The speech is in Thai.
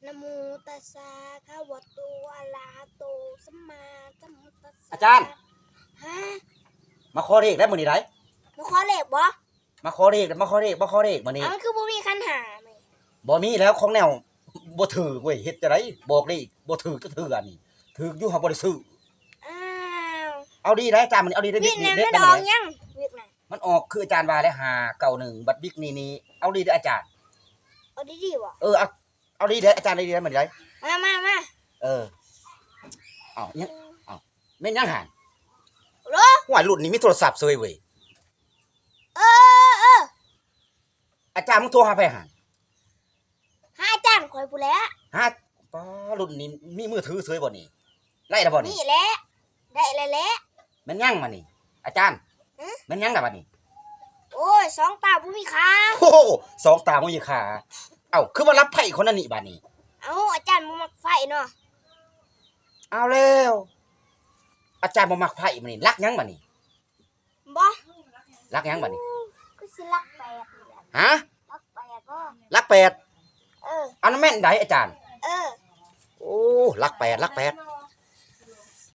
นะโมตัสสะภะคะวะโตอะระหะโตสัมมาสัมพุทธัสสะอาจารย์ฮะมาขอเลขได้มื้อนี้ได้มาขอเลขบ่มาขอเลขมื้อนี้เอามันคือบ่มีคันหาแม่ บ่มีแล้วของแนวบ่ถูกเว้ยเฮ็ดจังได๋บอกเลขบ่ถูกจักเทื่อนี่ถูกอยู่หาบ่ได้ซื้ออ้าว เอาดีได้อาจารย์มื้อนี้เอาดีได้ วิ บิ๊ ก ก น่ะ นี่เด็ด มัน ได้ อ มื้ อ อก นี้ ยังวิกน่ะ มันออกคืออาจารย์ว่าแล้ว591บัดบิ๊กนี่เอาดีเด้ออาจารย์ เอาดีๆบ่ เอาดีเด้ออาจารย์ดีได้มื้อนี้ได้ มา เออเอายังเอาแม่นยังหัน โหล ห่วยรุ่นนี้มีโทรศัพท์ซวยเว้ย เออ อาจารย์มึงโทรหาไผหัน หาอาจารย์ข่อยพู้นแหล้ว ฮะป้ารุ่นนี้มีมือถือซวยบ่นี่ไล่แล้วบ่นี่ นี่แหละได้แล้วแหละ แม่นยังมานี่อาจารย์ ฮะ แม่นยังล่ะบัดนี้ โอ้ยสองตาบ่มีขา โอ้โหสองตาบ่มีขาเอ้าคือมารับไผคนนั้นนี่บัดนี้ เอาอาจารย์บ่มักไฟเนาะ เอาแล้วอาจารย์บ่มักไผมื้อนี้รักหยังบัดนี้ บ่ รักหยังบัดนี้ ก็สิรักแปดนี่แหละ ฮะ รักแปดบ่ รักแปด เออ อันนั้นแม่นใดอาจารย์ เออ โอ้รักแปด